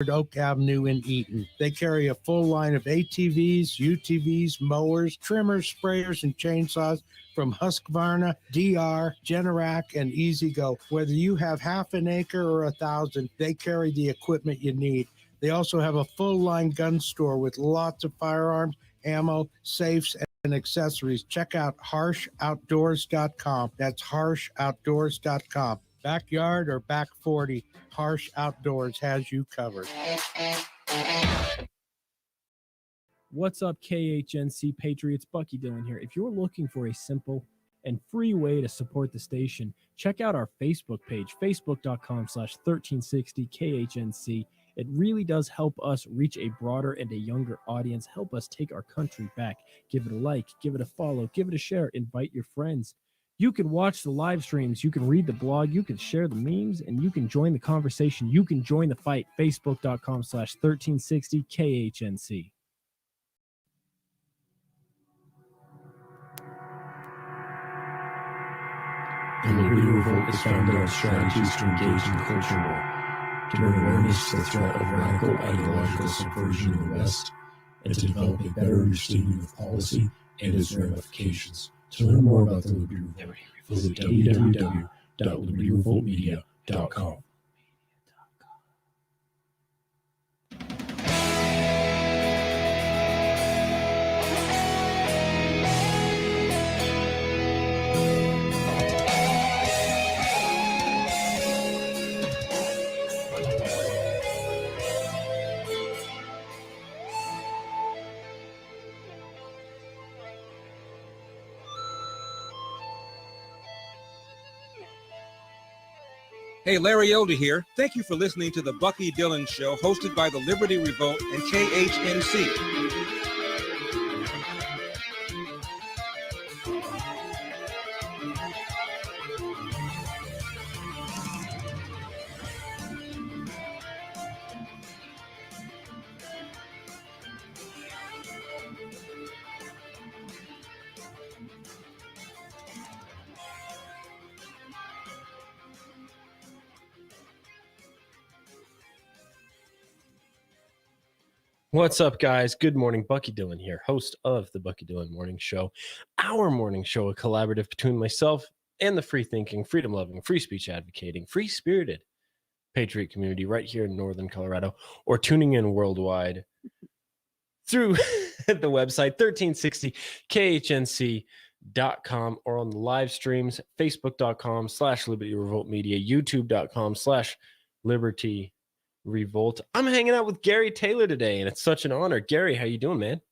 Oak Avenue in Eaton. They carry a full line of ATVs, UTVs, mowers, trimmers, sprayers, and chainsaws from Husqvarna, DR, Generac, and EasyGo. Whether you have half an acre or 1,000, they carry the equipment you need. They also have a full-line gun store with lots of firearms, ammo, safes, and accessories. Check out harshoutdoors.com. That's harshoutdoors.com. Backyard or back 40, Harsh Outdoors has you covered. What's up, KHNC Patriots? Bucky Dillon here. If you're looking for a simple and free way to support the station, check out our Facebook page, facebook.com/1360KHNC. It really does help us reach a broader and a younger audience, help us take our country back. Give it a like, give it a follow, give it a share, invite your friends. You can watch the live streams, you can read the blog, you can share the memes, and you can join the conversation. You can join the fight, facebook.com/1360KHNC. The Liberty Revolt is founded on strategies to engage in the culture war, to bring awareness to the threat of radical ideological subversion in the West, and to develop a better understanding of policy and its ramifications. To learn more about the Liberty Revolt, visit www.libertyrevoltmedia.com. Hey, Larry Elder here. Thank you for listening to the Bucky Dillon Show, hosted by the Liberty Revolt and KHNC. What's up, guys? Good morning. Bucky Dillon here, host of the Bucky Dillon Morning Show. Our morning show, a collaborative between myself and the free-thinking, freedom-loving, free speech advocating, free-spirited patriot community right here in Northern Colorado, or tuning in worldwide through the website 1360khnc.com or on the live streams, facebook.com/Liberty Revolt Media, youtube.com/Liberty Revolt. I'm hanging out with Gary Taylor today, and it's such an honor. Gary, how you doing, man?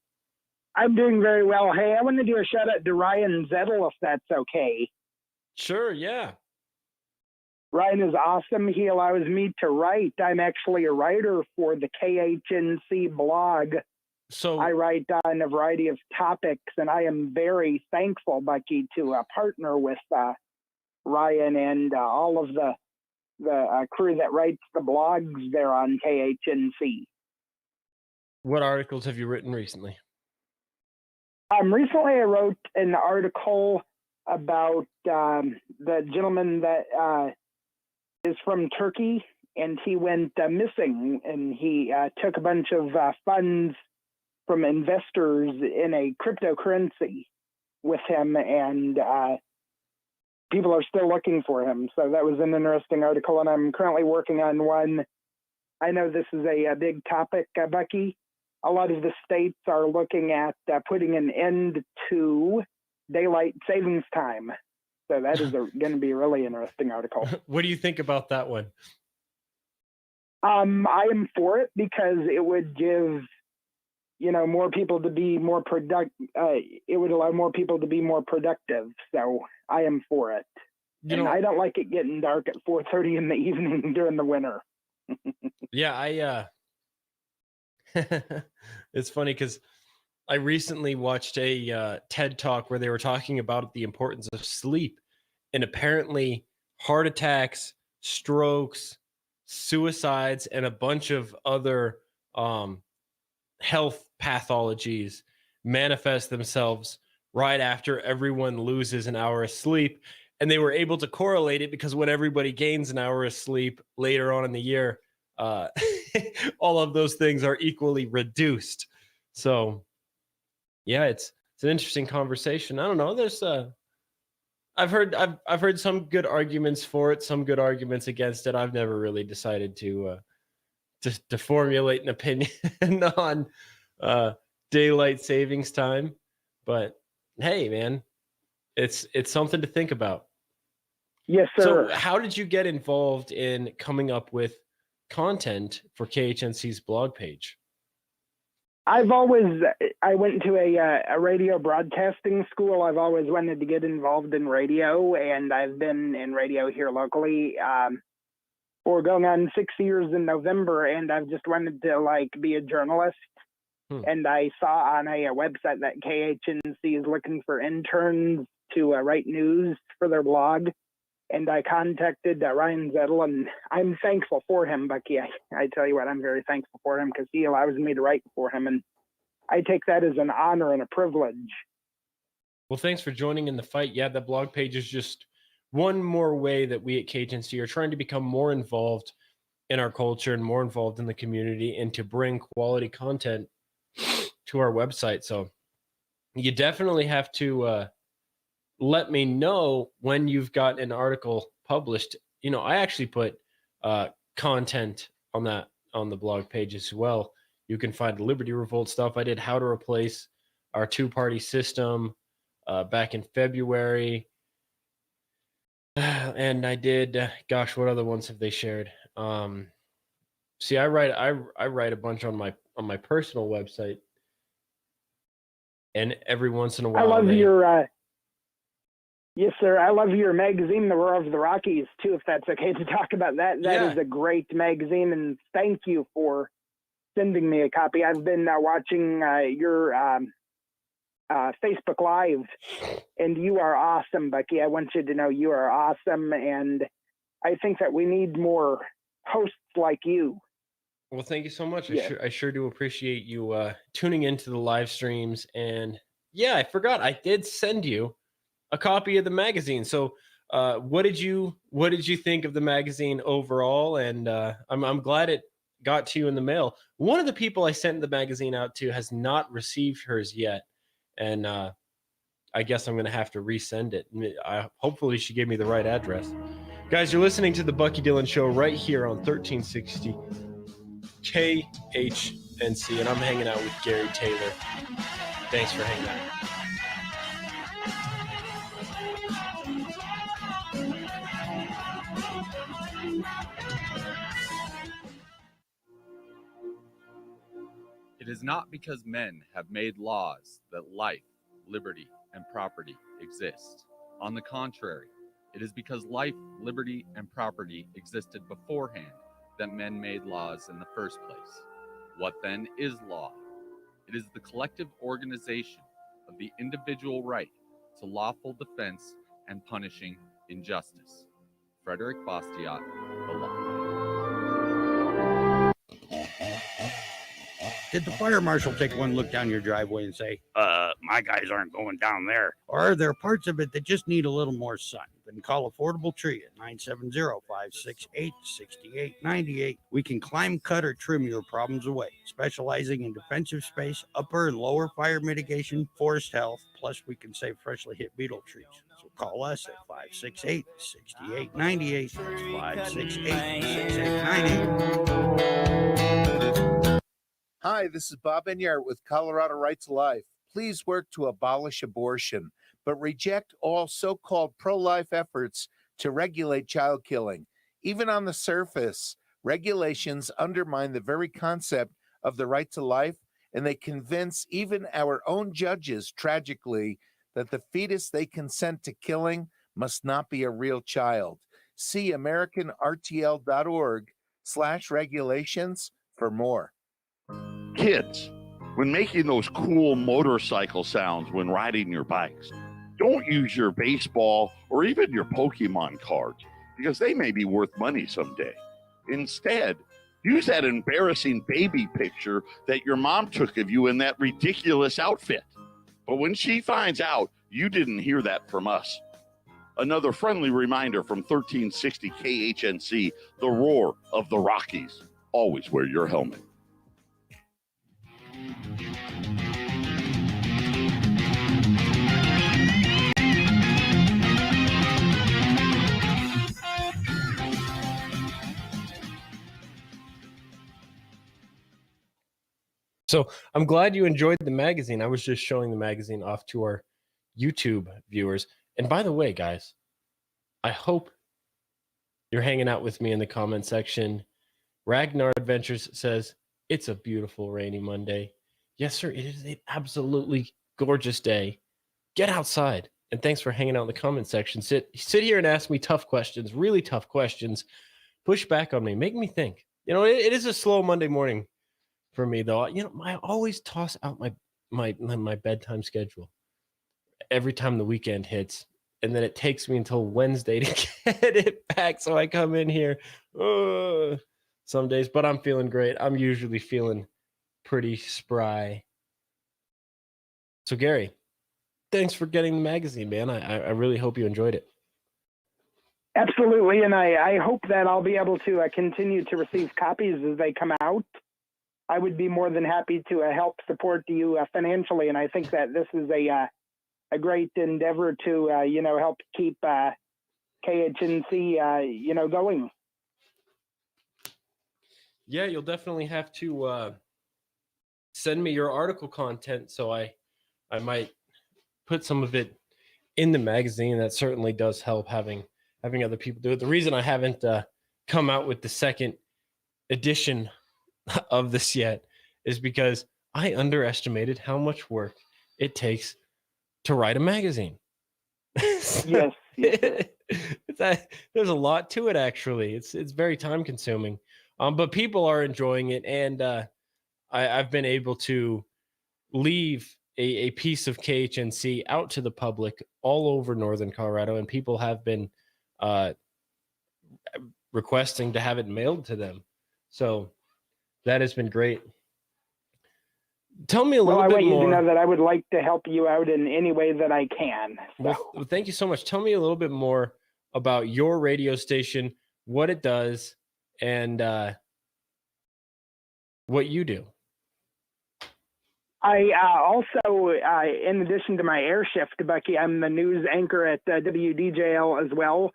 I'm doing very well. Hey, I want to do a shout out to Ryan Zettel, if that's okay. Sure, yeah. Ryan is awesome. He allows me to write. I'm actually a writer for the KHNC blog. So I write on a variety of topics, and I am very thankful, Bucky, to partner with Ryan and all of the crew that writes the blogs there on KHNC. what articles have you written recently? Recently I wrote an article about the gentleman that is from Turkey, and he went missing, and he took a bunch of funds from investors in a cryptocurrency with him, and people are still looking for him. So that was an interesting article, and I'm currently working on one. I know this is a big topic, Bucky. A lot of the states are looking at putting an end to daylight savings time. So that is going to be a really interesting article. What do you think about that one? I am for it because it would give, more people to be more it would allow more people to be more productive. So I am for it. I don't like it getting dark at 4:30 in the evening during the winter. Yeah, it's funny because I recently watched a TED Talk where they were talking about the importance of sleep, and apparently heart attacks, strokes, suicides, and a bunch of other health pathologies manifest themselves right after everyone loses an hour of sleep. And they were able to correlate it because when everybody gains an hour of sleep later on in the year, all of those things are equally reduced. So yeah, it's an interesting conversation. I don't know. There's I've heard some good arguments for it, some good arguments against it. I've never really decided to formulate an opinion on daylight savings time, but hey, man, it's something to think about. Yes, sir. So, how did you get involved in coming up with content for KHNC's blog page? I went to a radio broadcasting school. I've always wanted to get involved in radio, and I've been in radio here locally for going on 6 years in November, and I've just wanted to be a journalist. And I saw on a website that KHNC is looking for interns to write news for their blog. And I contacted Ryan Zettel, and I'm thankful for him, Bucky. I tell you what, I'm very thankful for him because he allows me to write for him, and I take that as an honor and a privilege. Well, thanks for joining in the fight. Yeah, the blog page is just one more way that we at KHNC are trying to become more involved in our culture and more involved in the community and to bring quality content to our website. So you definitely have to let me know when you've got an article published. I actually put content on the blog page as well. You can find Liberty Revolt stuff. I did how to replace our two-party system back in February. And I did, what other ones have they shared? See, I write a bunch on my personal website. And every once in a while, I love your yes, sir. I love your magazine, The Roar of the Rockies, too, if that's okay to talk about that. That is a great magazine, and thank you for sending me a copy. I've been watching your Facebook Live, and you are awesome, Bucky. I want you to know you are awesome, and I think that we need more hosts like you. Well, thank you so much. Yeah. I sure do appreciate you tuning into the live streams. And yeah, I forgot I did send you a copy of the magazine. So what did you think of the magazine overall? And I'm glad it got to you in the mail. One of the people I sent the magazine out to has not received hers yet. And I guess I'm going to have to resend it. Hopefully she gave me the right address. Guys, you're listening to the Bucky Dillon Show right here on 1360 KHNC, and I'm hanging out with Gary Taylor. Thanks for hanging out. It is not because men have made laws that life, liberty, and property exist. On the contrary, it is because life, liberty, and property existed beforehand that men made laws in the first place. What then is law? It is the collective organization of the individual right to lawful defense and punishing injustice. Frederick Bastiat, The Law. Did the fire marshal take one look down your driveway and say, my guys aren't going down there? Or are there parts of it that just need a little more sun? Then call Affordable Tree at 970-568-6898. We can climb, cut, or trim your problems away, specializing in defensive space, upper and lower fire mitigation, forest health, plus we can save freshly hit beetle trees. So call us at 568-6898. That's 568-6898. Hi, this is Bob Enyart with Colorado Rights Alive. Please work to abolish abortion, but reject all so-called pro-life efforts to regulate child killing. Even on the surface, regulations undermine the very concept of the right to life, and they convince even our own judges, tragically, that the fetus they consent to killing must not be a real child. See AmericanRTL.org/regulations for more. Kids, when making those cool motorcycle sounds when riding your bikes, don't use your baseball or even your Pokemon cards because they may be worth money someday. Instead, use that embarrassing baby picture that your mom took of you in that ridiculous outfit. But when she finds out, you didn't hear that from us. Another friendly reminder from 1360 KHNC, the Roar of the Rockies. always wear your helmet. So I'm glad you enjoyed the magazine. I was just showing the magazine off to our YouTube viewers. And by the way, guys, I hope you're hanging out with me in the comment section. Ragnar Adventures says, it's a beautiful rainy Monday. Yes, sir. It is an absolutely gorgeous day. Get outside. And thanks for hanging out in the comment section. Sit here and ask me tough questions, really tough questions. Push back on me. Make me think. You know, it is a slow Monday morning for me, though. You know, I always toss out my bedtime schedule every time the weekend hits, and then it takes me until Wednesday to get it back. So I come in here some days, but I'm feeling great. I'm usually feeling pretty spry. So Gary, thanks for getting the magazine, man. I really hope you enjoyed it. Absolutely, and I hope that I'll be able to continue to receive copies as they come out. I would be more than happy to help support you financially, and I think that this is a great endeavor to help keep KHNC going. Yeah, you'll definitely have to send me your article content, so I might put some of it in the magazine. That certainly does help having other people do it. The reason I haven't come out with the second edition of this yet is because I underestimated how much work it takes to write a magazine. Yes. There's a lot to it, actually. It's very time consuming, but people are enjoying it, and I've been able to leave a piece of KHNC out to the public all over northern Colorado, and people have been requesting to have it mailed to them. So that has been great. Tell me a little bit more. I want you to know that I would like to help you out in any way that I can. So. Well, thank you so much. Tell me a little bit more about your radio station, what it does, and what you do. I also, in addition to my air shift, Bucky, I'm the news anchor at WDJL as well.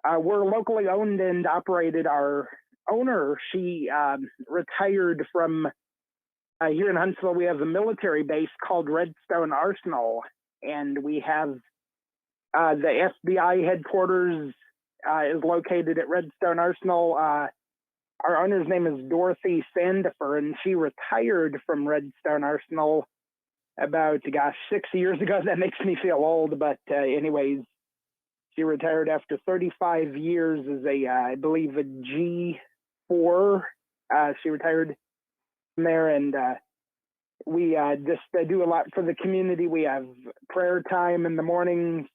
We're locally owned and operated. Our owner, she retired from here in Huntsville. We have a military base called Redstone Arsenal, and we have the FBI headquarters is located at Redstone Arsenal. Our owner's name is Dorothy Sandifer, and she retired from Redstone Arsenal about, 6 years ago. That makes me feel old, but anyways, she retired after 35 years as I believe, a G4. She retired from there, and we just do a lot for the community. We have prayer time in the mornings,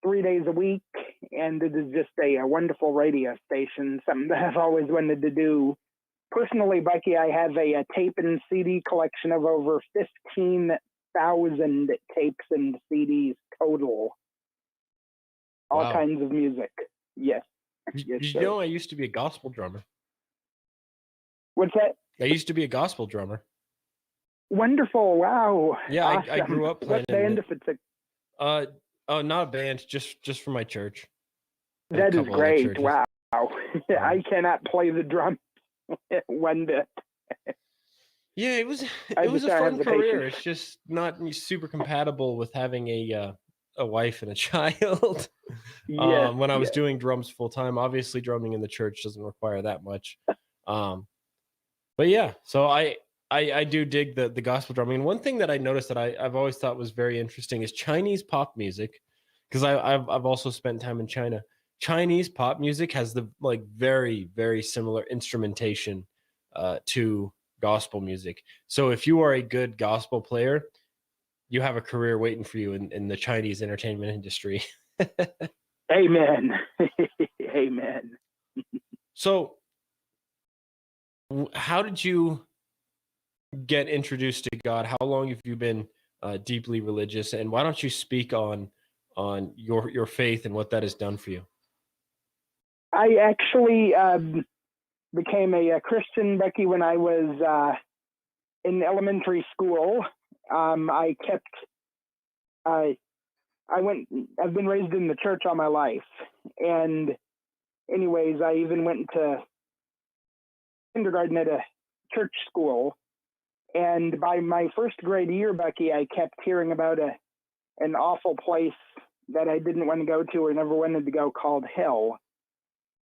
3 days a week, and it is just a wonderful radio station, something that I've always wanted to do. Personally, Bucky, I have a tape and CD collection of over 15,000 tapes and CDs total. All kinds of music. Yes. Did you know I used to be a gospel drummer? What's that? I used to be a gospel drummer. Wonderful. Wow. Yeah, awesome. I grew up playing. What band, if it's a... Oh, not a band, just for my church. That is great. Wow. I cannot play the drum one bit. Yeah, it was a fun career. It's just not super compatible with having a wife and a child. When I was doing drums full time, obviously drumming in the church doesn't require that much. But yeah, so I do dig the gospel drumming. And one thing that I noticed that I've always thought was very interesting is Chinese pop music, because I've also spent time in China. Chinese pop music has the very, very similar instrumentation to gospel music. So if you are a good gospel player, you have a career waiting for you in the Chinese entertainment industry. Amen. Amen. So how did you get introduced to God? How long have you been deeply religious? And why don't you speak on your faith and what that has done for you? I actually became a Christian, Becky, when I was in elementary school. I kept, I've been raised in the church all my life. And anyways, I even went to kindergarten at a church school. And by my first grade year, Becky, I kept hearing about an awful place that I didn't want to go to or never wanted to go called hell.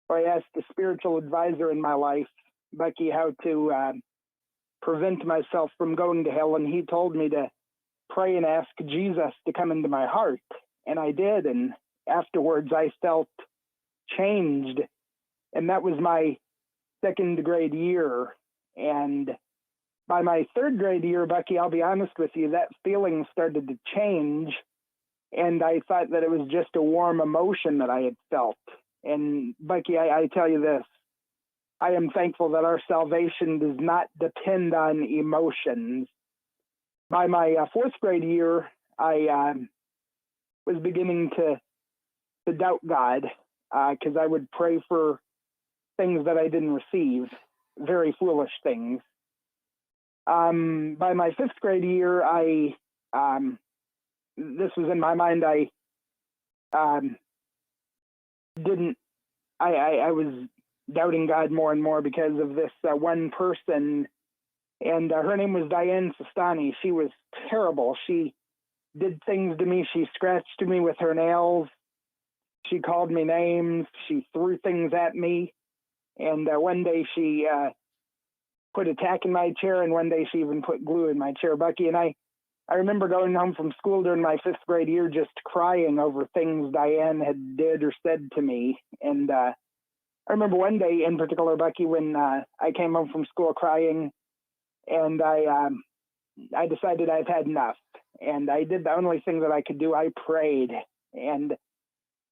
So I asked a spiritual advisor in my life, Becky, how to prevent myself from going to hell. And he told me to pray and ask Jesus to come into my heart. And I did. And afterwards, I felt changed. And that was my second grade year. And by my third grade year, Becky, I'll be honest with you, that feeling started to change. And I thought that it was just a warm emotion that I had felt. And Becky, I tell you this, I am thankful that our salvation does not depend on emotions. By my fourth grade year, I was beginning to doubt God because I would pray for things that I didn't receive, very foolish things. By my fifth grade year, this was in my mind, I was doubting God more and more because of this one person, and her name was Diane Sistani. She was terrible. She did things to me. She scratched me with her nails. She called me names. She threw things at me. And one day she put a tack in my chair, and one day she even put glue in my chair, Bucky. And I remember going home from school during my fifth grade year just crying over things Diane had did or said to me. And I remember one day in particular, Bucky, when I came home from school crying, and I decided I've had enough. And I did the only thing that I could do. I prayed. And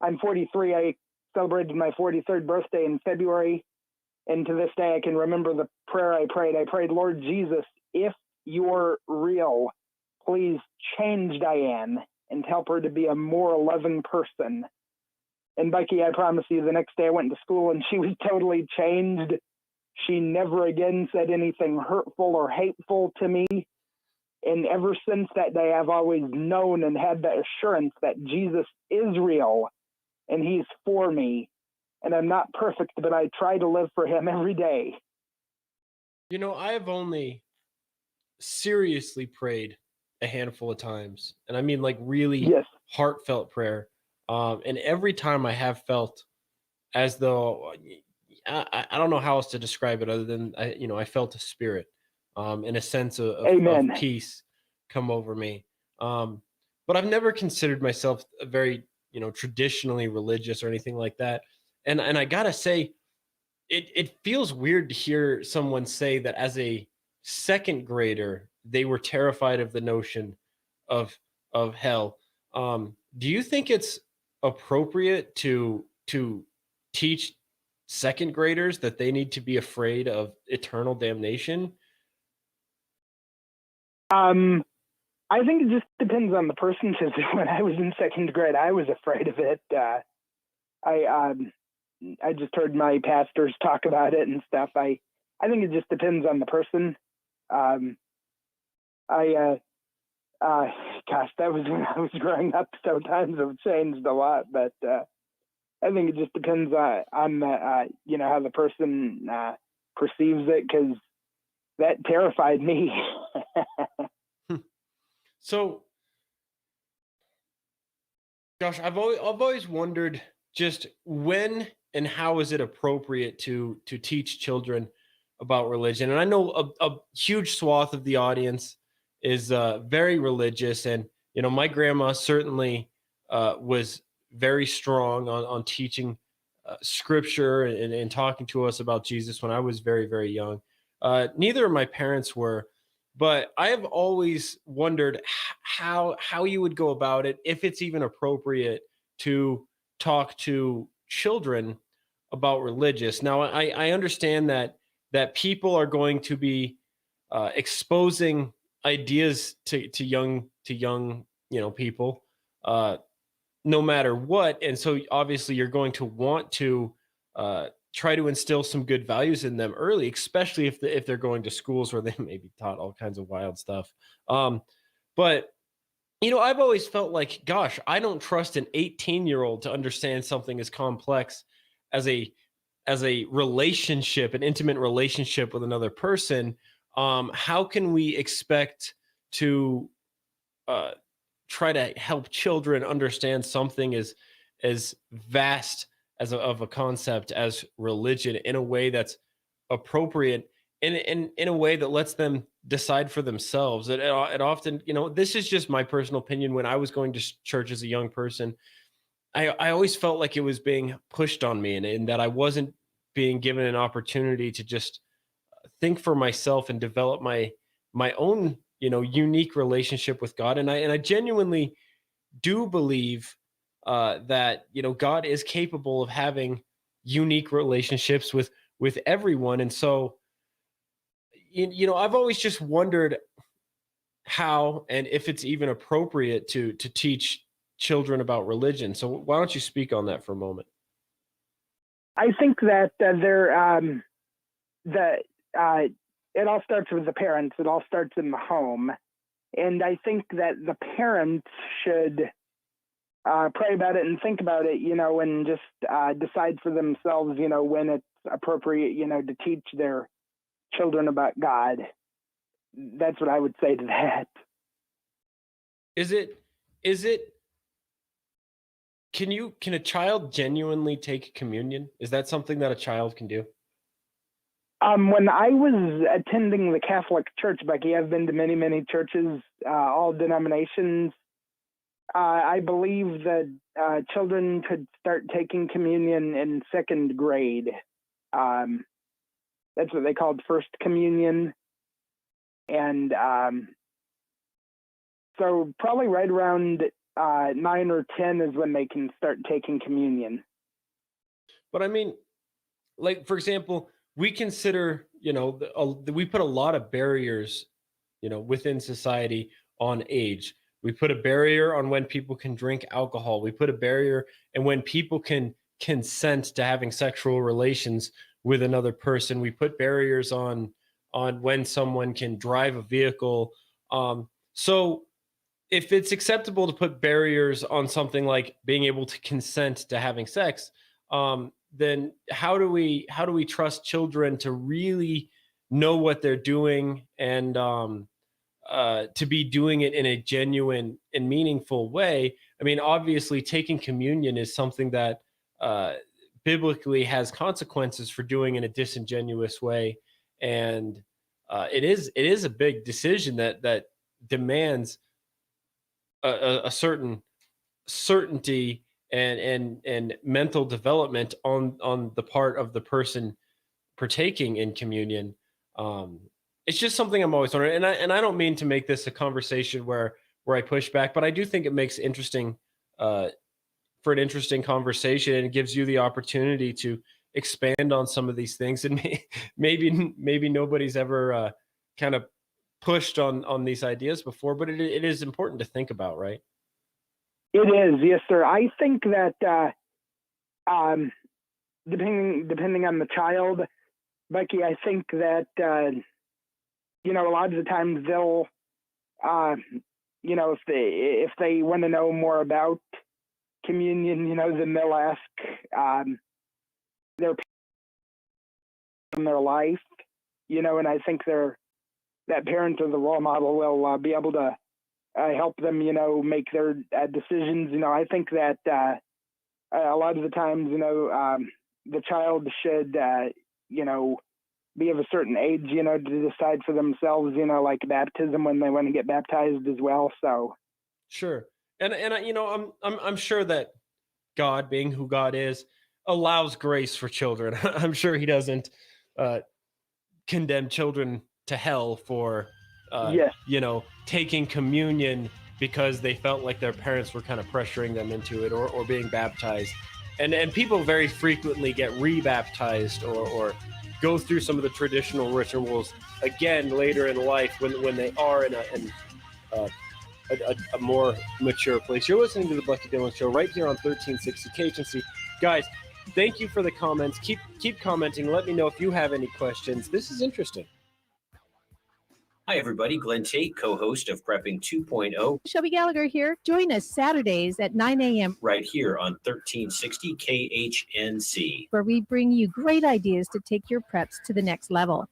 I'm 43. I celebrated my 43rd birthday in February. And to this day, I can remember the prayer I prayed. I prayed, Lord Jesus, if you're real, please change Diane and help her to be a more loving person. And Becky, I promise you, the next day I went to school and she was totally changed. She never again said anything hurtful or hateful to me. And ever since that day, I've always known and had the assurance that Jesus is real and he's for me. And I'm not perfect, but I try to live for him every day. You know, I have only seriously prayed a handful of times. And I mean, like, really heartfelt prayer. And every time I have felt as though, I don't know how else to describe it other than, I felt a spirit and a sense of peace come over me. But I've never considered myself a very, traditionally religious or anything like that. And I gotta say, it feels weird to hear someone say that as a second grader, they were terrified of the notion of hell. Do you think it's appropriate to teach second graders that they need to be afraid of eternal damnation? I think it just depends on the person. Because when I was in second grade, I was afraid of it. I just heard my pastors talk about it and stuff. I think it just depends on the person. Gosh, that was when I was growing up, so times have changed a lot. But I think it just depends on how the person perceives it, because that terrified me. So, gosh, I've always wondered just when and how is it appropriate to teach children about religion. And I know a huge swath of the audience is very religious, and my grandma certainly was very strong on teaching scripture and talking to us about Jesus when I was very, very young. Neither of my parents were. But I have always wondered how you would go about it, if it's even appropriate to talk to children about religious. Now, I understand that people are going to be exposing ideas to young people, no matter what, and so obviously you're going to want to try to instill some good values in them early, especially if they're going to schools where they may be taught all kinds of wild stuff. But I've always felt like, gosh, I don't trust an 18-year-old to understand something as complex as a relationship, an intimate relationship with another person. How can we expect to try to help children understand something as vast of a concept as religion in a way that's appropriate, in a way that lets them decide for themselves? It often, this is just my personal opinion. When I was going to church as a young person, I always felt like it was being pushed on me, and that I wasn't being given an opportunity to just think for myself and develop my own unique relationship with God. And I genuinely do believe that God is capable of having unique relationships with everyone. And so I've always just wondered how and if it's even appropriate to teach children about religion. So why don't you speak on that for a moment? I think that it all starts with the parents. It all starts in the home, and I think that the parents should pray about it and think about it, and just decide for themselves, when it's appropriate, to teach their children about God. That's what I would say to that. Is it can a child genuinely take communion? Is that something that a child can do? When I was attending the Catholic Church, Becky, I've been to many, many churches, all denominations. I believe that children could start taking communion in 2nd grade. That's what they called first communion. And so probably right around 9 or 10 is when they can start taking communion. But I mean, like, for example, we consider, we put a lot of barriers, within society on age. We put a barrier on when people can drink alcohol. We put a barrier and when people can consent to having sexual relations with another person. We put barriers on when someone can drive a vehicle. So if it's acceptable to put barriers on something like being able to consent to having sex, then how do we trust children to really know what they're doing and to be doing it in a genuine and meaningful way? I mean, obviously, taking communion is something that biblically has consequences for doing in a disingenuous way, and it is a big decision that demands a certain certainty and mental development on the part of the person partaking in communion. It's just something I'm always wondering, and I don't mean to make this a conversation where I push back, but I do think it makes interesting for an interesting conversation, and it gives you the opportunity to expand on some of these things. And maybe nobody's ever kind of pushed on these ideas before, but it is important to think about, right? It is, yes, sir. I think that depending on the child, Becky, I think that a lot of the times they'll if they want to know more about communion, then they'll ask their parents in their life, and I think that parent or the role model will be able to help them, make their decisions. I think that a lot of the times, the child should, be of a certain age, to decide for themselves, like baptism when they want to get baptized as well. So, sure, and I'm sure that God, being who God is, allows grace for children. I'm sure He doesn't condemn children to hell for yes. Taking communion because they felt like their parents were kind of pressuring them into it, or being baptized. And people very frequently get rebaptized or go through some of the traditional rituals again later in life when they are in a more mature place. You're listening to the Bucky Dillon Show right here on 1360 KHNC. Guys, Thank you for the comments. Keep commenting. Let me know if you have any questions. This is interesting. Hi, everybody. Glenn Tate, co-host of Prepping 2.0. Shelby Gallagher here. Join us Saturdays at 9 a.m. right here on 1360 KHNC, where we bring you great ideas to take your preps to the next level.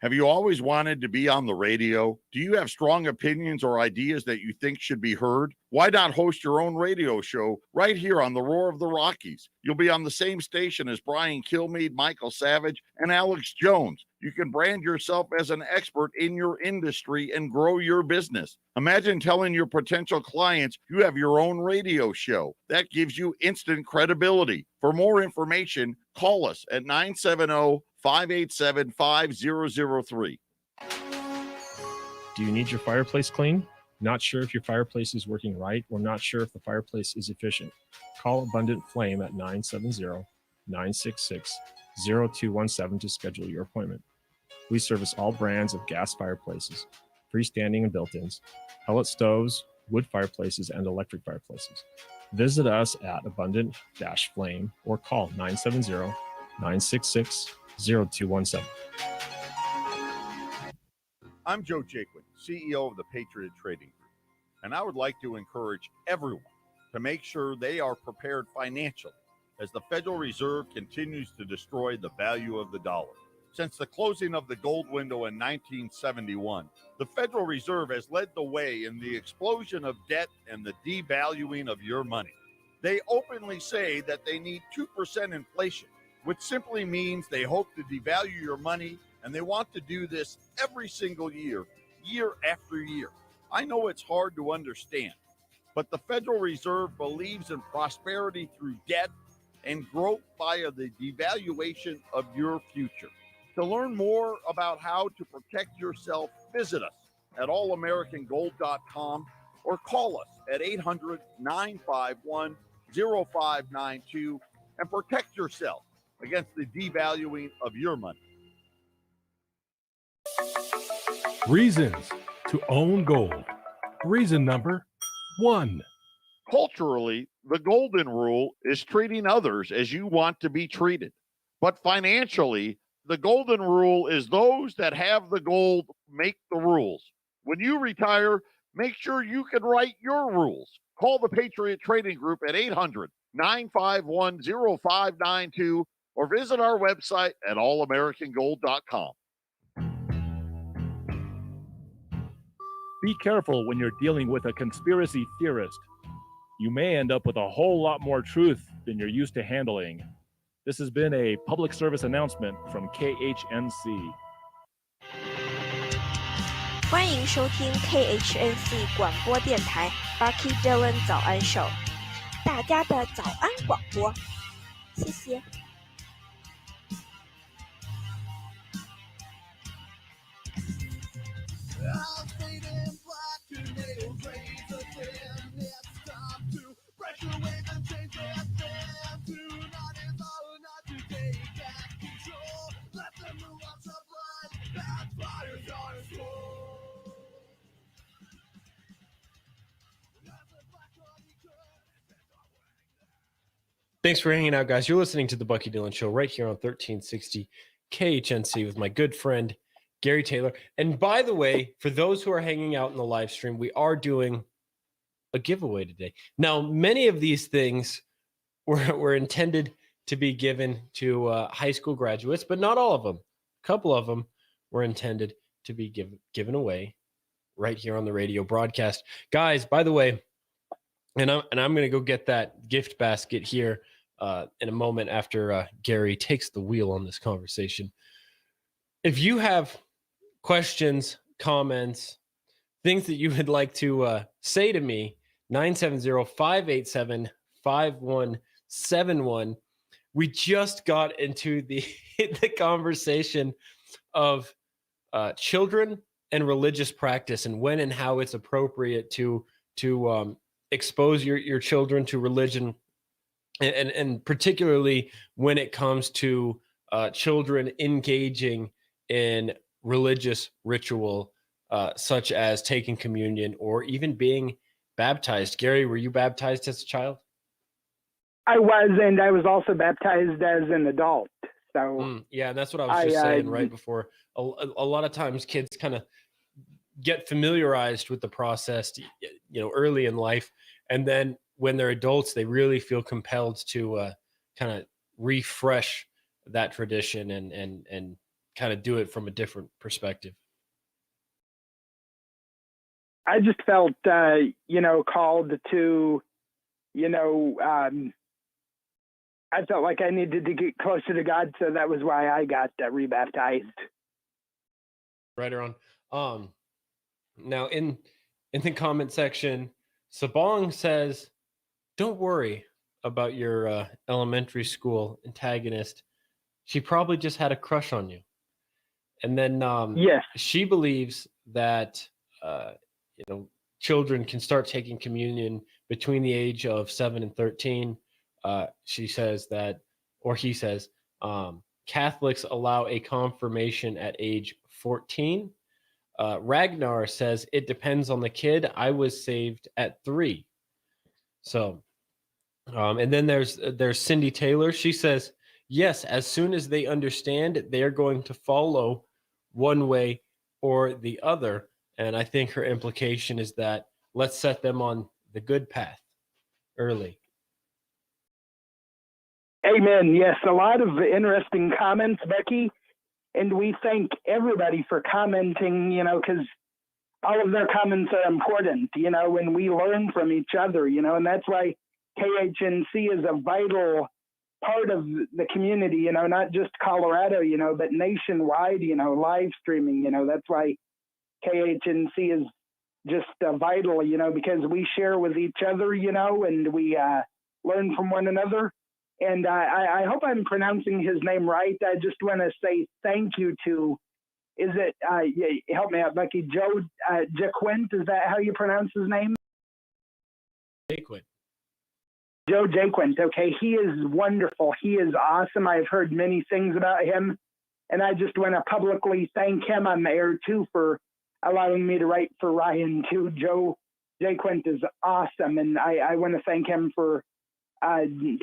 Have you always wanted to be on the radio? Do you have strong opinions or ideas that you think should be heard? Why not host your own radio show right here on the Roar of the Rockies? You'll be on the same station as Brian Kilmeade, Michael Savage, and Alex Jones. You can brand yourself as an expert in your industry and grow your business. Imagine telling your potential clients you have your own radio show. That gives you instant credibility. For more information, call us at 970-587-5003. Do you need your fireplace cleaned? Not sure if your fireplace is working right or not sure if the fireplace is efficient? Call Abundant Flame at 970-966-0217 to schedule your appointment. We service all brands of gas fireplaces, freestanding and built-ins, pellet stoves, wood fireplaces, and electric fireplaces. Visit us at Abundant-Flame or call 970-966-0217. I'm Joe Jaquin, CEO of the Patriot Trading Group, and I would like to encourage everyone to make sure they are prepared financially as the Federal Reserve continues to destroy the value of the dollar. Since the closing of the gold window in 1971, the Federal Reserve has led the way in the explosion of debt and the devaluing of your money. They openly say that they need 2% inflation, which simply means they hope to devalue your money, and they want to do this every single year, year after year. I know it's hard to understand, but the Federal Reserve believes in prosperity through debt and growth via the devaluation of your future. To learn more about how to protect yourself, visit us at allamericangold.com or call us at 800-951-0592 and protect yourself against the devaluing of your money. Reasons to own gold. Reason number 1. Culturally, the golden rule is treating others as you want to be treated. But financially, the golden rule is those that have the gold make the rules. When you retire, make sure you can write your rules. Call the Patriot Trading Group at 800-951-0592 or visit our website at allamericangold.com. Be careful when you're dealing with a conspiracy theorist. You may end up with a whole lot more truth than you're used to handling. This has been a public service announcement from KHNC. 欢迎收听 KHNC 广播电台 Bucky Dillon 早安秀，大家的早安广播，谢谢。Thanks for hanging out, guys. You're listening to the Bucky Dillon Show right here on 1360 KHNC with my good friend Gary Taylor. And by the way, for those who are hanging out in the live stream, we are doing a giveaway today. Now, many of these things were intended to be given to high school graduates, but not all of them. A couple of them were intended to be given away right here on the radio broadcast. Guys, by the way, and I'm going to go get that gift basket here in a moment after Gary takes the wheel on this conversation. If you have questions, comments, things that you would like to say to me, 970-587-5171. We just got into the conversation of children and religious practice and when and how it's appropriate to expose your children to religion, and particularly when it comes to children engaging in religious ritual, such as taking communion or even being baptized. Gary, were you baptized as a child? I was, and I was also baptized as an adult. So yeah, that's what I was just saying right before. A lot of times kids kind of get familiarized with the process, early in life, and then when they're adults, they really feel compelled to kind of refresh that tradition and kind of do it from a different perspective. I just felt, called to, I felt like I needed to get closer to God, so that was why I got rebaptized. Right on. Now in the comment section, Sabong says, "Don't worry about your elementary school antagonist. She probably just had a crush on you." And then yes, she believes that children can start taking communion between the age of 7 and 13. She says that, or he says, Catholics allow a confirmation at age 14. Ragnar says it depends on the kid. I was saved at 3. So, and then there's Cindy Taylor. She says, yes, as soon as they understand, they're going to follow one way or the other. And I think her implication is that let's set them on the good path early. Amen. Yes, a lot of interesting comments, Becky. And we thank everybody for commenting, because all of their comments are important, and we learn from each other, and that's why KHNC is a vital part of the community, not just Colorado, but nationwide, live streaming, that's why KHNC is just vital, because we share with each other, and we learn from one another. And I hope I'm pronouncing his name right. I just want to say thank you to, is it, help me out, Becky, Joe Jaquint, is that how you pronounce his name? Jaquint. Joe Jaquint, okay. He is wonderful. He is awesome. I've heard many things about him. And I just want to publicly thank him on the air, too, for allowing me to write for Ryan, too. Joe Jaquint is awesome. And I want to thank him for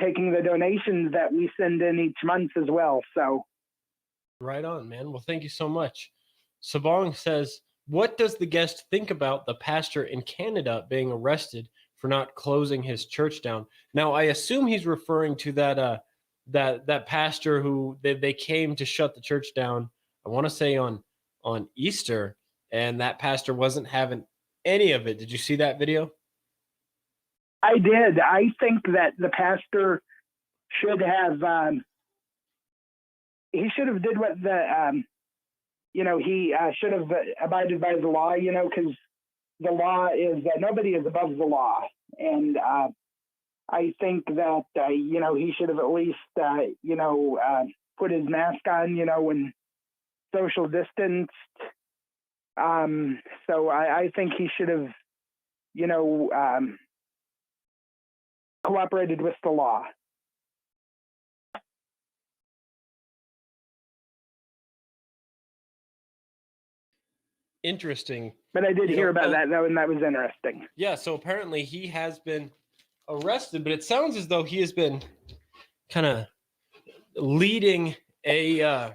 taking the donations that we send in each month as well. So right on, man. Well, thank you so much. Sabong says, what does the guest think about the pastor in Canada being arrested for not closing his church down? Now, I assume he's referring to that pastor who they came to shut the church down, I want to say on Easter, and that pastor wasn't having any of it. Did you see that video? I did. I think that the pastor should have, he should have did what the, he should have abided by the law, because the law is that nobody is above the law. And I think that, he should have at least, put his mask on, when social distanced. So I think he should have, cooperated with the law. Interesting. But I did hear about that, though, and that was interesting. Yeah, so apparently he has been arrested, but it sounds as though he has been kind of leading a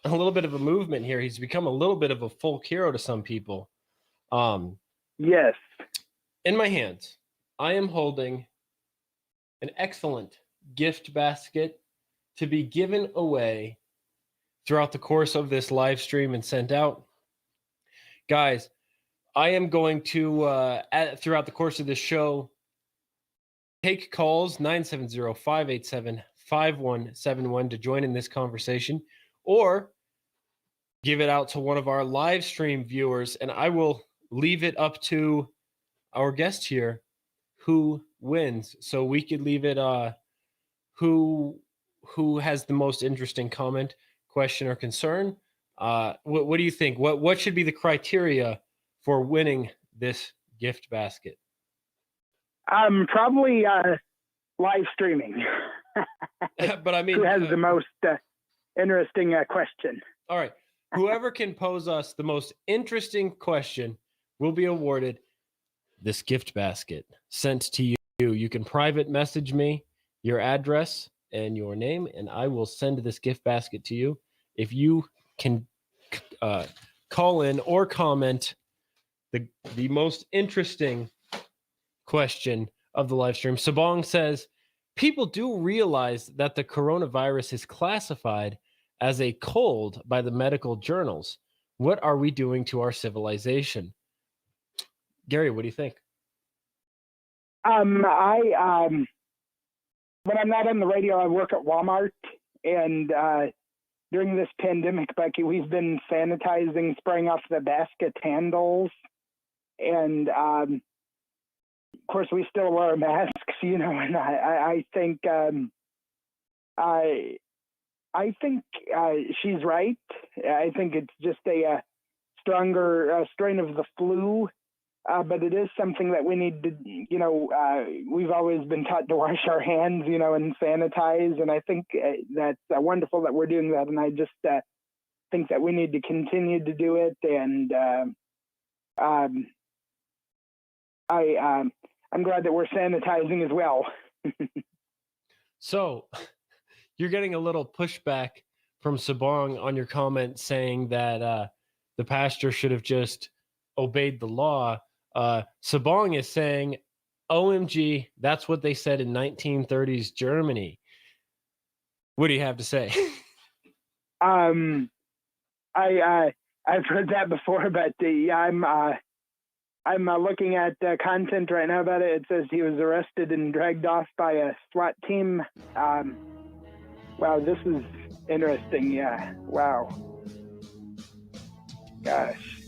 little bit of a movement here. He's become a little bit of a folk hero to some people. Yes. In my hands, I am holding an excellent gift basket to be given away throughout the course of this live stream and sent out. Guys, I am going to, throughout the course of this show, take calls 970-587-5171 to join in this conversation, or give it out to one of our live stream viewers, and I will leave it up to our guest here who wins. So we could leave it who has the most interesting comment, question, or concern. What do you think? What should be the criteria for winning this gift basket? Probably live streaming. But I mean, who has the most interesting question? All right. Whoever can pose us the most interesting question will be awarded this gift basket sent to you. You can private message me your address and your name, and I will send this gift basket to you. If you can call in or comment the most interesting question of the live stream. Sabong says, people do realize that the coronavirus is classified as a cold by the medical journals. What are we doing to our civilization? Gary, what do you think? When I'm not on the radio, I work at Walmart, and during this pandemic, Becky, we've been sanitizing, spraying off the basket handles, and of course, we still wear masks, and I think she's right. I think it's just a stronger strain of the flu. But it is something that we need to, we've always been taught to wash our hands, and sanitize. And I think that's wonderful that we're doing that. And I just think that we need to continue to do it. And I'm glad that we're sanitizing as well. So you're getting a little pushback from Sabong on your comment saying that the pastor should have just obeyed the law. Sabong is saying, OMG, that's what they said in 1930s Germany. What do you have to say? I've heard that before, but I'm looking at content right now about it. It says he was arrested and dragged off by a SWAT team. Wow, this is interesting. Yeah. Wow. Gosh.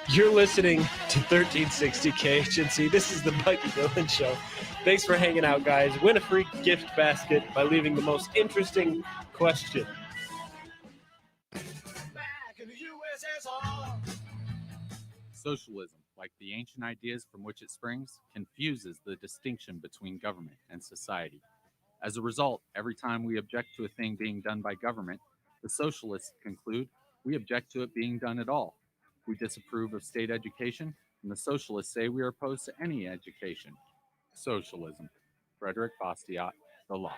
You're listening to 1360 KHNC. This is the Bucky Dillon Show. Thanks for hanging out, guys. Win a free gift basket by leaving the most interesting question. Socialism, like the ancient ideas from which it springs, confuses the distinction between government and society. As a result, every time we object to a thing being done by government, the socialists conclude we object to it being done at all. We disapprove of state education, and the socialists say we are opposed to any education. Socialism. Frederick Bastiat, The Law.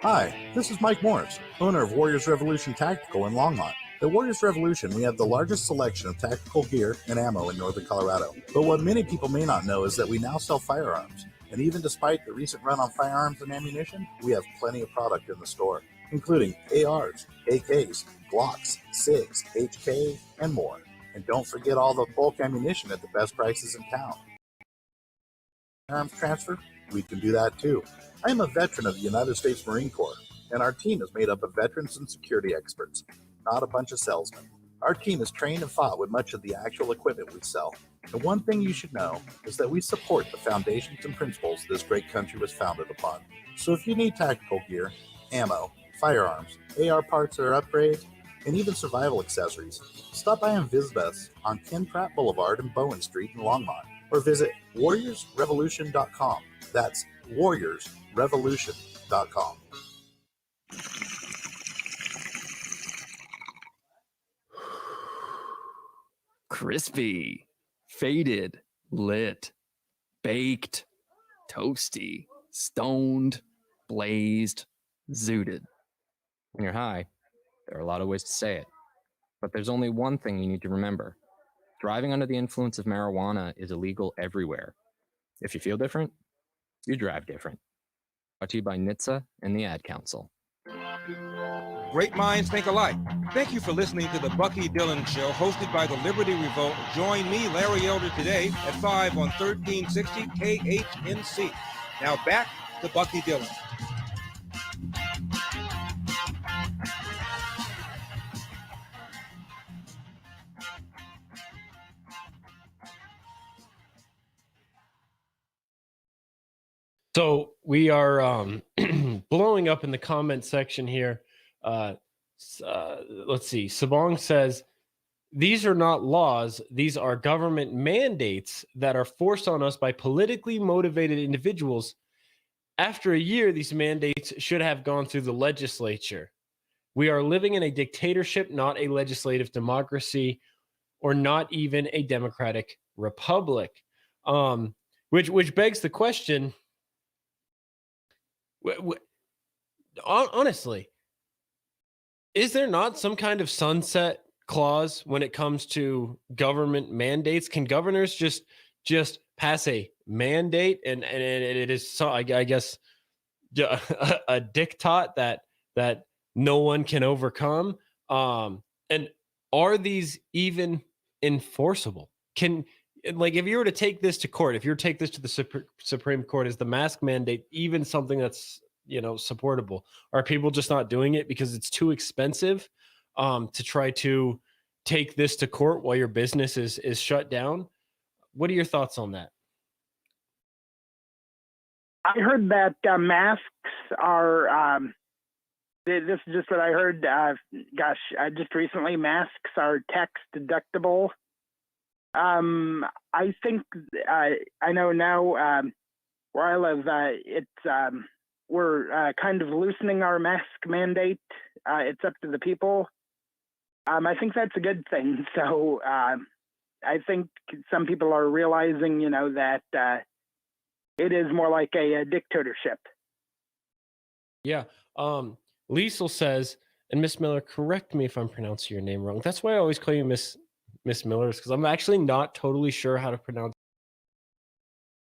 Hi, this is Mike Morris, owner of Warriors Revolution Tactical in Longmont. At Warriors Revolution, we have the largest selection of tactical gear and ammo in northern Colorado. But what many people may not know is that we now sell firearms. And even despite the recent run on firearms and ammunition, we have plenty of product in the store, including ARs, AKs, Glocks, SIGs, HK, and more. And don't forget all the bulk ammunition at the best prices in town. Firearms transfer? We can do that too. I am a veteran of the United States Marine Corps, and our team is made up of veterans and security experts, not a bunch of salesmen. Our team is trained and fought with much of the actual equipment we sell. And one thing you should know is that we support the foundations and principles this great country was founded upon. So if you need tactical gear, ammo, firearms, AR parts or upgrades, and even survival accessories, stop by and visit us on Ken Pratt Boulevard and Bowen Street in Longmont, or visit warriorsrevolution.com. That's warriorsrevolution.com. Crispy, faded, lit, baked, toasty, stoned, blazed, zooted. When you're high, there are a lot of ways to say it, but there's only one thing you need to remember. Driving under the influence of marijuana is illegal everywhere. If you feel different, you drive different. Brought to you by NHTSA and the Ad Council. Great minds think alike. Thank you for listening to the Bucky Dillon Show, hosted by the Liberty Revolt. Join me, Larry Elder, today at 5 on 1360 KHNC. Now back to Bucky Dillon. So we are blowing up in the comment section here. Let's see. Sabong says, these are not laws. These are government mandates that are forced on us by politically motivated individuals. After a year, these mandates should have gone through the legislature. We are living in a dictatorship, not a legislative democracy, or not even a democratic republic. Which begs the question. Honestly, is there not some kind of sunset clause when it comes to government mandates? Can governors just pass a mandate and it is so I guess a diktat that no one can overcome? And are these even enforceable? Can, like, if you were to take this to court, if you were to take this to the Supreme Court, is the mask mandate even something that's, supportable? Are people just not doing it because it's too expensive to try to take this to court while your business is shut down? What are your thoughts on that? I heard that masks are, this is just what I heard, just recently, masks are tax deductible. I think, I know now where I live, we're kind of loosening our mask mandate. It's up to the people. I think that's a good thing. So I think some people are realizing, that it is more like a dictatorship. Yeah. Liesel says, and Miss Miller, correct me if I'm pronouncing your name wrong. That's why I always call you Miss Miller, because I'm actually not totally sure how to pronounce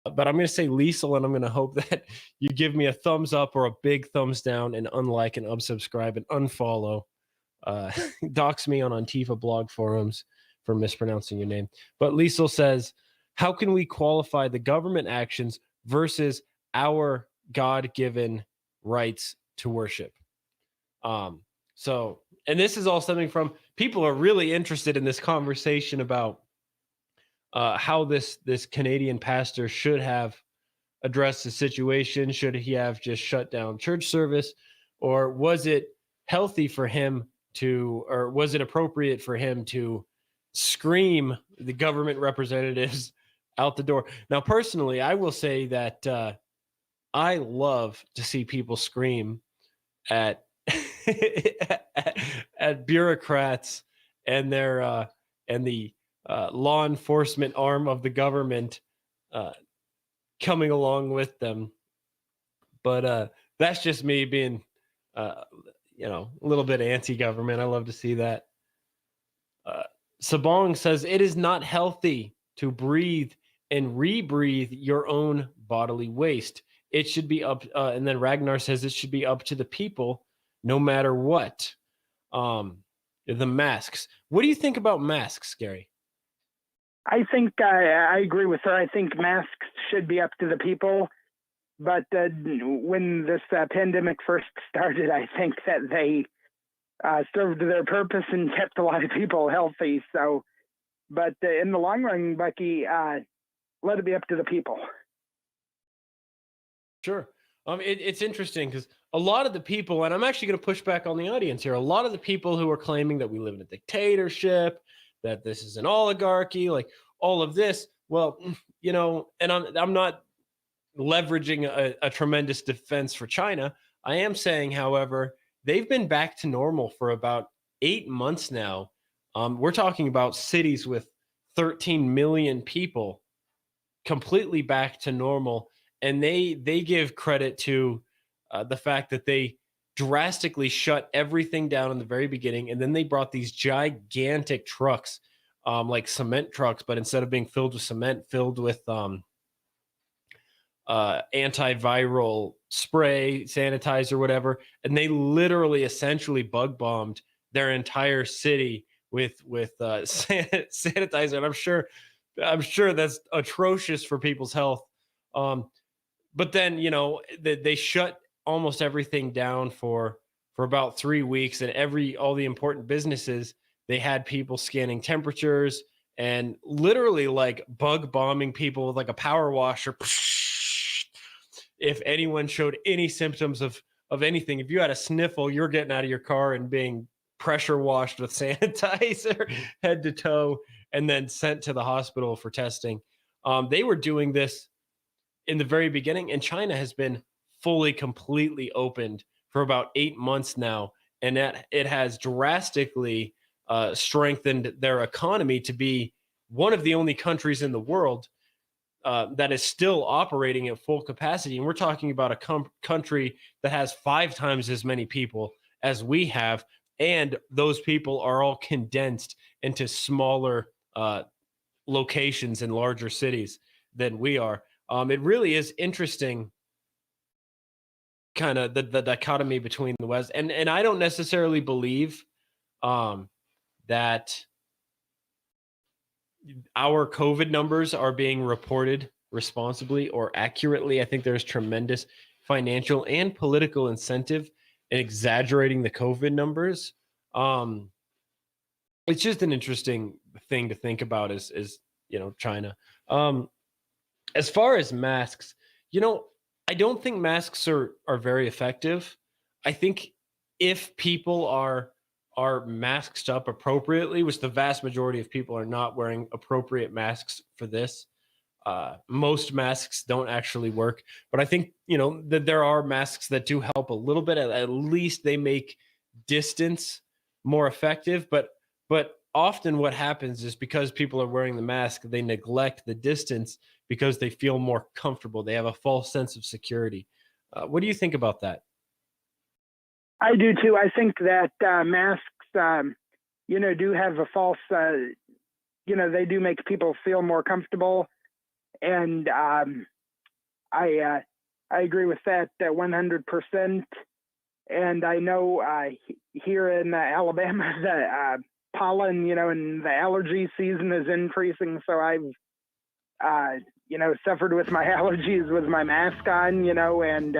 it. But I'm going to say Liesel, and I'm going to hope that you give me a thumbs up or a big thumbs down and unlike and unsubscribe and unfollow. Dox me on Antifa blog forums for mispronouncing your name. But Liesel says, how can we qualify the government actions versus our God-given rights to worship? So, and this is all stemming from people are really interested in this conversation about how this Canadian pastor should have addressed the situation. Should he have just shut down church service, or was it healthy for him to, or was it appropriate for him to scream the government representatives out the door? Now, personally, I will say that I love to see people scream at at bureaucrats and their and the law enforcement arm of the government coming along with them. But that's just me being a little bit anti-government. I love to see that. Sabong says it is not healthy to breathe and rebreathe your own bodily waste. It should be up, and then Ragnar says it should be up to the people, no matter what. The masks. What do you think about masks, Gary? I think I agree with her. I think masks should be up to the people. But when this pandemic first started, I think that they served their purpose and kept a lot of people healthy. So, but in the long run, Bucky, let it be up to the people. Sure. It's interesting because a lot of the people, and I'm actually going to push back on the audience here, a lot of the people who are claiming that we live in a dictatorship, that this is an oligarchy, like all of this, well, and I'm not leveraging a tremendous defense for China. I am saying, however, they've been back to normal for about 8 months now. We're talking about cities with 13 million people completely back to normal. And they give credit to the fact that they drastically shut everything down in the very beginning. And then they brought these gigantic trucks, like cement trucks, but instead of being filled with cement, filled with antiviral spray, sanitizer, whatever. And they literally essentially bug bombed their entire city with sanitizer. And I'm sure that's atrocious for people's health. But then, they shut almost everything down for about 3 weeks, and all the important businesses, they had people scanning temperatures and literally like bug bombing people with like a power washer. If anyone showed any symptoms of anything, if you had a sniffle, you're getting out of your car and being pressure washed with sanitizer head to toe and then sent to the hospital for testing. They were doing this in the very beginning, and China has been fully, completely opened for about 8 months now, and that it has drastically strengthened their economy to be one of the only countries in the world that is still operating at full capacity. And we're talking about a country that has 5 times as many people as we have. And those people are all condensed into smaller locations in larger cities than we are. It really is interesting, kind of the dichotomy between the West. And I don't necessarily believe that our COVID numbers are being reported responsibly or accurately. I think there's tremendous financial and political incentive in exaggerating the COVID numbers. It's just an interesting thing to think about is China. As far as masks, I don't think masks are very effective. I think if people are masked up appropriately, which the vast majority of people are not wearing appropriate masks for this. Most masks don't actually work, but I think that there are masks that do help a little bit. At least they make distance more effective. But often what happens is because people are wearing the mask, they neglect the distance because they feel more comfortable. They have a false sense of security. What do you think about that? I do too. I think that masks, do have a false, they do make people feel more comfortable, and I agree with that 100%. And I know here in Alabama, the pollen, and the allergy season is increasing. So I've, suffered with my allergies with my mask on, and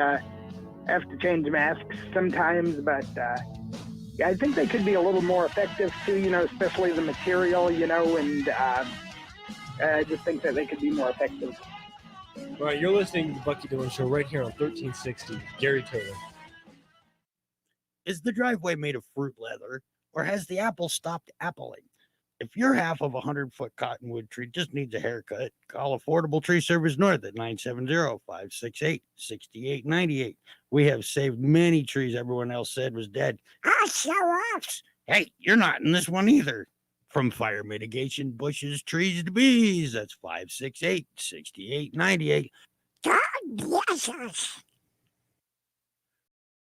have to change masks sometimes, but I think they could be a little more effective too, especially the material, and I just think that they could be more effective. All right, you're listening to the Bucky Dillon Show right here on 1360. Gary Taylor. Is the driveway made of fruit leather, or has the apple stopped appling? If your half of a 100-foot cottonwood tree just needs a haircut, call Affordable Tree Service North at 970-568-6898. We have saved many trees everyone else said was dead. Show-offs! Hey, you're not in this one either. From fire mitigation, bushes, trees to bees, that's 568-6898. God bless us!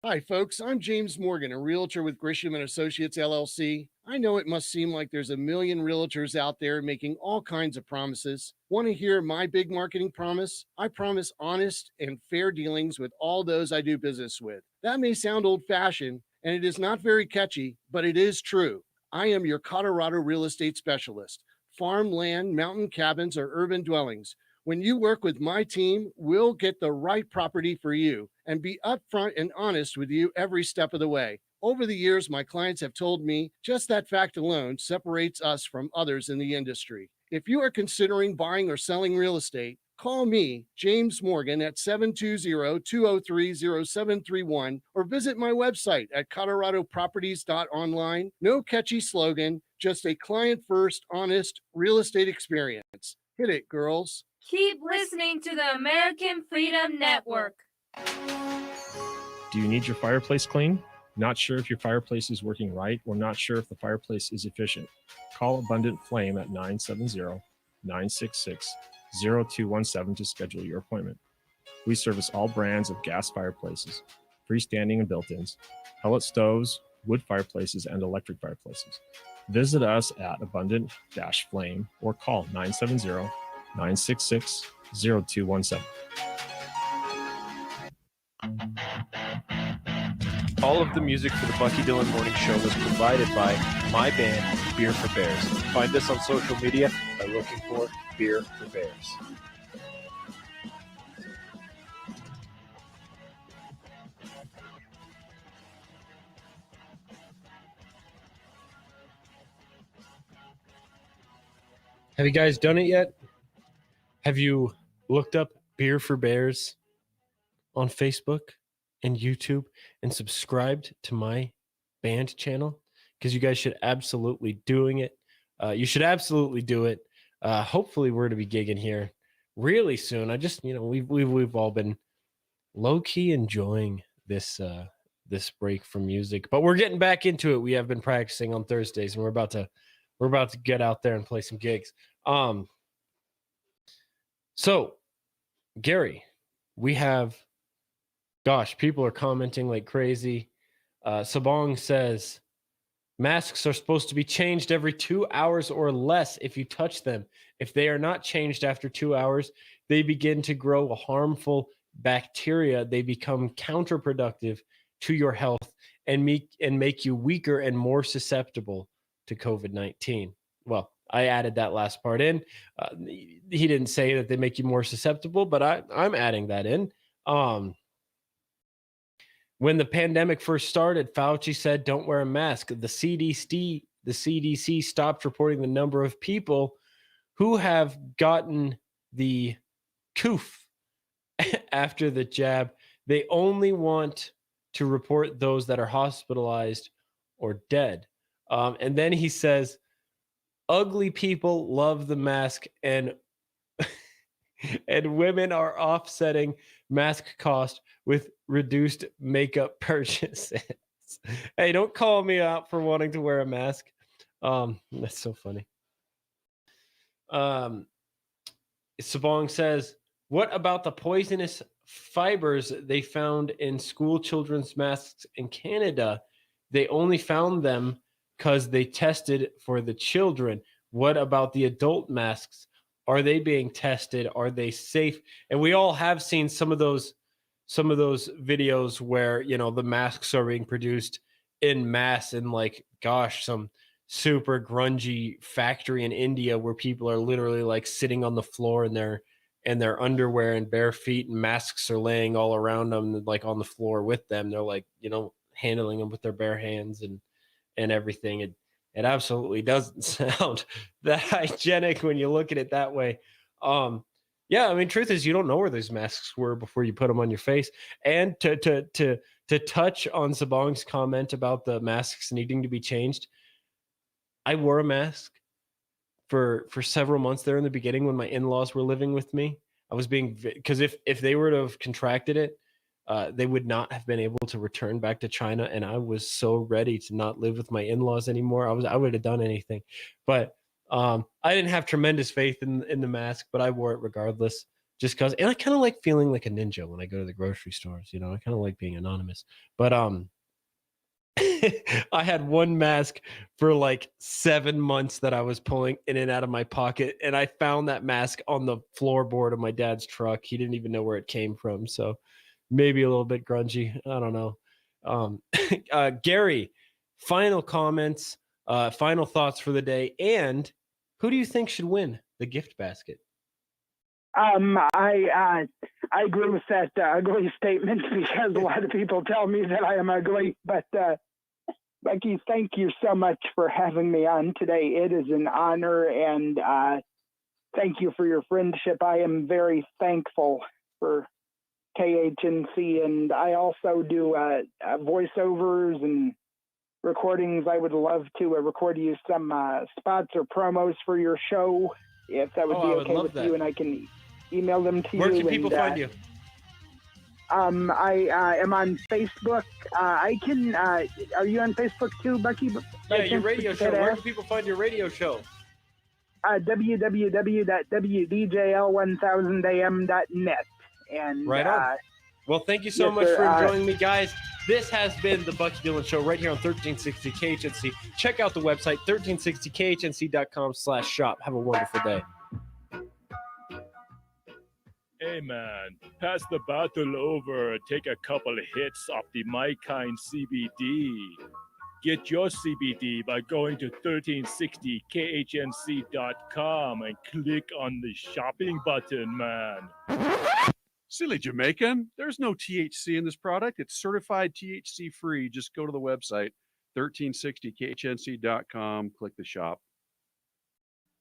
Hi, folks. I'm James Morgan, a realtor with Grisham & Associates, LLC. I know it must seem like there's a million realtors out there making all kinds of promises. Want to hear my big marketing promise? I promise honest and fair dealings with all those I do business with. That may sound old-fashioned, and it is not very catchy, but it is true. I am your Colorado real estate specialist. Farm, land, mountain cabins, or urban dwellings. When you work with my team, we'll get the right property for you and be upfront and honest with you every step of the way. Over the years, my clients have told me just that fact alone separates us from others in the industry. If you are considering buying or selling real estate, call me, James Morgan, at 720-203-0731 or visit my website at coloradoproperties.online. No catchy slogan, just a client-first, honest real estate experience. Hit it, girls. Keep listening to the American Freedom Network. Do you need your fireplace cleaned? Not sure if your fireplace is working right or not sure if the fireplace is efficient? Call Abundant Flame at 970-966-0217 to schedule your appointment. We service all brands of gas fireplaces, freestanding and built-ins, pellet stoves, wood fireplaces, and electric fireplaces. Visit us at Abundant-Flame or call 970-966-0217. All of the music for the Bucky Dillon Morning Show was provided by my band, Beer for Bears. Find us on social media by looking for Beer for Bears. Have you guys done it yet? Have you looked up Beer for Bears on Facebook and YouTube and subscribed to my band channel? Because you guys should absolutely doing it. You should absolutely do it. Hopefully we're to be gigging here really soon. I just, we've all been low key enjoying this this break from music, but we're getting back into it. We have been practicing on Thursdays, and we're about to get out there and play some gigs. So, Gary, we have, gosh, people are commenting like crazy. Sabong says, masks are supposed to be changed every 2 hours or less if you touch them. If they are not changed after 2 hours, they begin to grow harmful bacteria. They become counterproductive to your health and make you weaker and more susceptible to COVID-19. Well, I added that last part in. He didn't say that they make you more susceptible, but I'm adding that in. When the pandemic first started, Fauci said, "Don't wear a mask." The CDC stopped reporting the number of people who have gotten the coof after the jab. They only want to report those that are hospitalized or dead. And then he says, "Ugly people love the mask, and and women are offsetting mask cost with reduced makeup purchases." Hey, don't call me out for wanting to wear a mask. That's so funny. Sabong says, "What about the poisonous fibers they found in school children's masks in Canada? They only found them because they tested for the children. What about the adult masks? Are they being tested? Are they safe?" And we all have seen some of those videos where, you know, the masks are being produced in mass in, like, gosh, some super grungy factory in India where people are literally like sitting on the floor in their underwear and bare feet, and masks are laying all around them, like on the floor with them. They're like, you know, handling them with their bare hands and everything. It absolutely doesn't sound that hygienic when you look at it that way. Yeah, I mean, truth is, you don't know where these masks were before you put them on your face. And to touch on Sabong's comment about the masks needing to be changed, I wore a mask for several months there in the beginning when my in-laws were living with me. I was being, because if they were to have contracted it, they would not have been able to return back to China, and I was so ready to not live with my in-laws anymore. I would have done anything, but I didn't have tremendous faith in the mask, but I wore it regardless, just because. And I kind of like feeling like a ninja when I go to the grocery stores. You know, I kind of like being anonymous. But I had one mask for like 7 months that I was pulling in and out of my pocket, and I found that mask on the floorboard of my dad's truck. He didn't even know where it came from, so maybe a little bit grungy. I don't know. Gary, final comments, final thoughts for the day, and who do you think should win the gift basket? I agree with that ugly statement, because a lot of people tell me that I am ugly. But Becky, thank you so much for having me on today. It is an honor, and thank you for your friendship. I am very thankful for KHNC, and I also do voiceovers and recordings. I would love to record you some spots or promos for your show, if that would be okay with you, and I can email them to you. Where can people find you? I am on Facebook. I can. Are you on Facebook too, Bucky? Yeah, your radio show. Where can people find your radio show? www.wdjl1000am.net. And right on. Well, thank you so much for joining me, guys. This has been the Bucky Dillon Show right here on 1360 KHNC. Check out the website, 1360khnc.com/shop. Have a wonderful day. Hey man, pass the battle over. Take a couple of hits off the My Kind CBD. Get your CBD by going to 1360khnc.com and click on the shopping button, man. Silly Jamaican. There's no THC in this product. It's certified THC free. Just go to the website, 1360khnc.com, click the shop.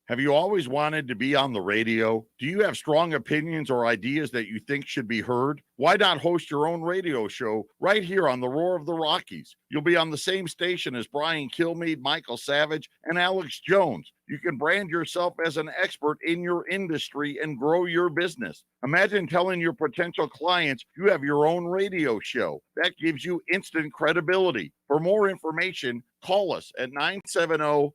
Have you always wanted to be on the radio? Do you have strong opinions or ideas that you think should be heard? Why not host your own radio show right here on the Roar of the Rockies? You'll be on the same station as Brian Kilmeade, Michael Savage, and Alex Jones. You can brand yourself as an expert in your industry and grow your business. Imagine telling your potential clients you have your own radio show. That gives you instant credibility. For more information, call us at 970-587-5